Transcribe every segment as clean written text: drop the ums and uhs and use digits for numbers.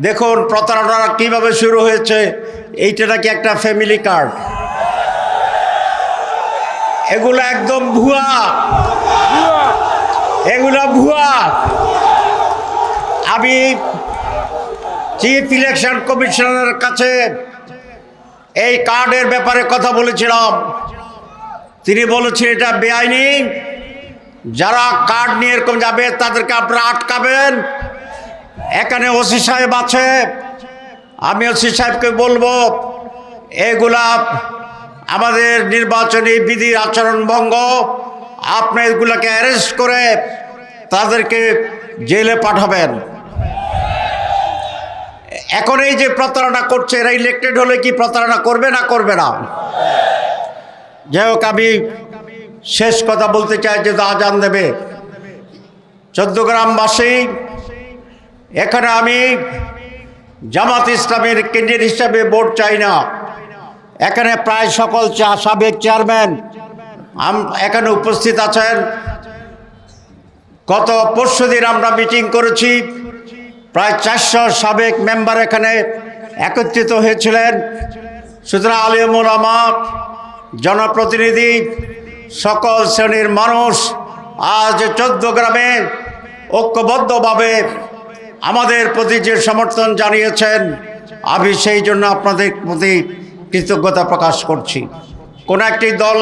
দেখুন প্রতারণা কিভাবে শুরু হয়েছে। এইটা নাকি একটা ফ্যামিলি কার্ড, এগুলো একদম ভুয়া, এগুলো ভুয়া। আমি চিফ ইলেকশন কমিশনারের কাছে এই কার্ডের ব্যাপারে কথা বলেছিলাম। তিনি বলেছেন এটা বেআইনি, যারা কার্ড নিয়ে এরকম যাবে তাদেরকে আপনারা আটকাবেন। এখানে ওসি সাহেব আছে, আমি ওসি সাহেবকে বলবো এগুলা আমাদের নির্বাচনী বিধির আচরণ ভঙ্গ, আপনি এগুলাকে অ্যারেস্ট করে তাদেরকে জেলে পাঠাবেন। এখন এই যে প্রতারণা করছে, এরা ইলেক্টেড হলে কি প্রতারণা করবে না করবে না? যাই হোক, আমি শেষ কথা বলতে চাই যে আজান দেবে 14 গ্রামবাসী। এখানে আমি জামাত ইসলামের ক্যান্ডিডেট হিসাবে ভোট চাই না। এখানে প্রায় সকল সাবেক চেয়ারম্যান এখানে উপস্থিত আছেন। গত পরশুদিন আমরা মিটিং করেছি, প্রায় 400 সাবেক মেম্বার এখানে একত্রিত হয়েছিলেন। সুতরাং আলেম ওলামা, জনপ্রতিনিধি, সকল শ্রেণীর মানুষ আজ 14 গ্রামে ঐক্যবদ্ধভাবে আমাদের প্রতি যে সমর্থন জানিয়েছেন, আমি সেই জন্য আপনাদের প্রতি কৃতজ্ঞতা প্রকাশ করছি। কোন একটি দল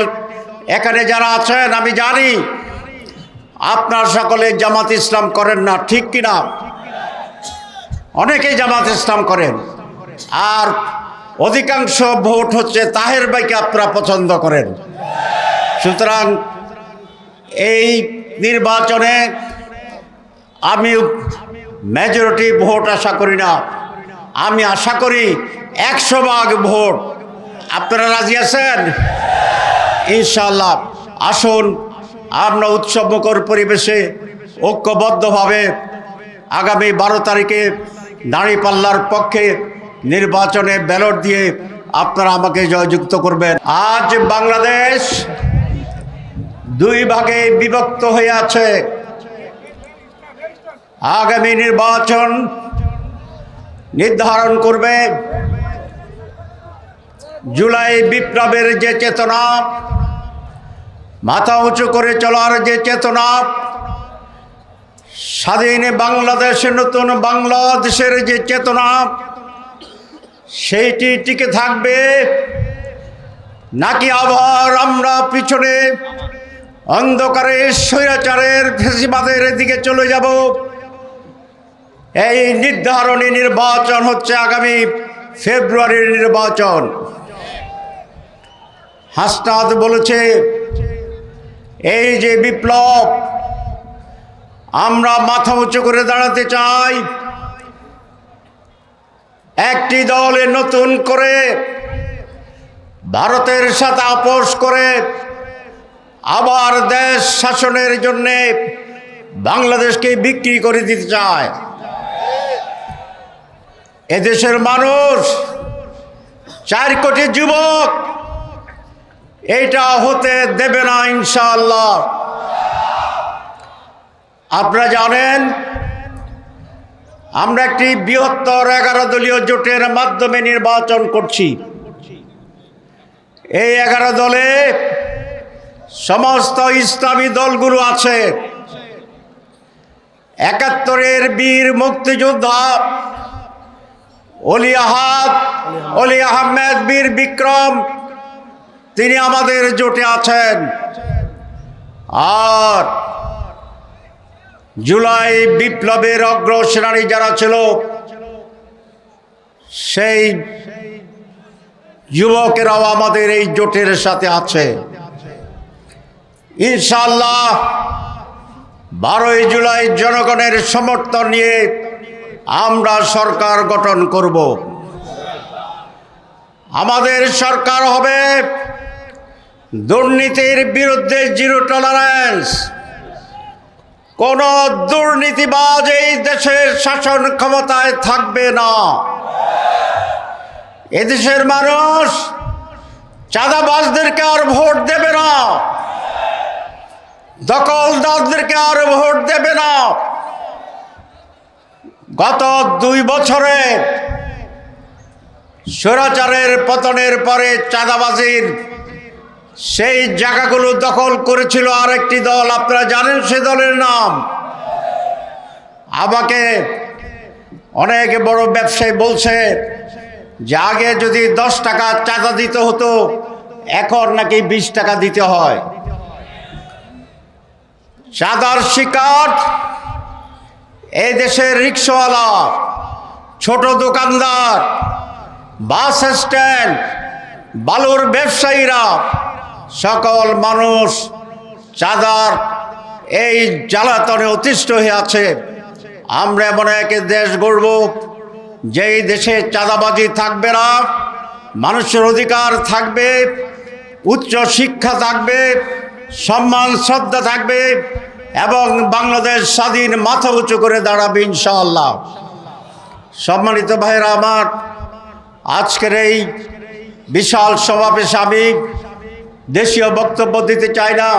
এখানে যারা আছেন, আমি জানি আপনারা সকলে জামাত ইসলাম করেন না, ঠিক কিনা? অনেকেই জামাত ইসলাম করেন, আর অধিকাংশ ভোট হচ্ছে তাহের ভাইকে আপনারা পছন্দ করেন। সুতরাং এই নির্বাচনে আমি মেজরিটি ভোট আশা করি না, আমি আশা করি 100% ভোট। আপনারা রাজি আছেন? ইনশাআল্লাহ আসুন আমরা উৎসবমুখর পরিবেশে ঐক্যবদ্ধভাবে আগামী 12 তারিখে দাঁড়িপাল্লার পক্ষে নির্বাচনে ব্যালট দিয়ে আপনারা আমাকে জয়যুক্ত করবেন। আজ বাংলাদেশ 2 ভাগে বিভক্ত হয়ে আছে। আগামী নির্বাচন নির্ধারণ করবে জুলাই বিপ্লবের যে চেতনা, মাথা উঁচু করে চলার যে চেতনা, স্বাধীন বাংলাদেশের নতুন বাংলাদেশের যে চেতনা, সেইটি টিকে থাকবে, নাকি আবার আমরা পিছনে অন্ধকারে স্বৈরাচারের ফ্যাসিবাদের দিকে চলে যাব? এই নির্ধারণী নির্বাচন হচ্ছে আগামী ফেব্রুয়ারির নির্বাচন। হাসনাত বলেছে এই যে বিপ্লব, আমরা মাথা উঁচু করে দাঁড়াতে চাই। একটি দলে নতুন করে ভারতের সাথে আপোষ করে আবার দেশ শাসনের জন্যে বাংলাদেশকে বিক্রি করে দিতে চায়। এদেশের মানুষ 4 কোটি যুবক এইটা হতে দেবে না ইনশাআল্লাহ। আপনারা জানেন আমরা একটি বৃহত্তর 11 দলীয় জোটের মাধ্যমে নির্বাচন করছি। এই 11 দলে সমস্ত ইসলামী দলগুলো আছে। 71-এর বীর মুক্তিযোদ্ধা অলি আহমেদ বীর বিক্রম, তিনি আমাদের জোটে আছেন। আর জুলাই বিপ্লবের অগ্রসেনানী যারা ছিল, সেই যুবকেরাও আমাদের এই জোটের সাথে আছে। ইনশাআল্লাহ 12ই জুলাই জনগণের সমর্থন নিয়ে আমরা সরকার গঠন করব। আমাদের সরকার হবে দুর্নীতির বিরুদ্ধে জিরো টলারেন্স। কোন দুর্নীতিবাজ এই দেশের শাসন ক্ষমতায় থাকবে না। এদেশের মানুষ চাঁদাবাজদেরকে আর ভোট দেবে না, দখলদারদেরকে আর ভোট দেবে না। গত 2 বছরে স্বৈরাচারের পতনের পরে চাঁদাবাজির সেই জায়গাগুলো দখল করেছিল আরেকটি দল, আপনারা জানেন সে দলের নাম। আমাকে অনেক বড় ব্যবসায়ী বলছে যে আগে যদি 10 টাকা চাঁদা দিতে হতো, এখন নাকি 20 টাকা দিতে হয়। চাঁদার শিকার এই দেশের রিক্সাওয়ালা, ছোট দোকানদার, বাস স্ট্যান্ড, বালুর ব্যবসায়ীরা, সকল মানুষ চাঁদার এই জ্বালাতনে অতিষ্ঠ হয়ে আছে। আমরা এমন এক দেশ গড়ব যেই দেশে চাঁদাবাজি থাকবে না, মানুষের অধিকার থাকবে, উচ্চ শিক্ষা থাকবে, সম্মান শ্রদ্ধা থাকবে এবং বাংলাদেশ স্বাধীন মাথা উঁচু করে দাঁড়াবে ইনশাআল্লাহ। সম্মানিত ভাইরা আমার, আজকের এই বিশাল সমাবেশে আমি দেশীয় বক্তব্য দিতে চাই না।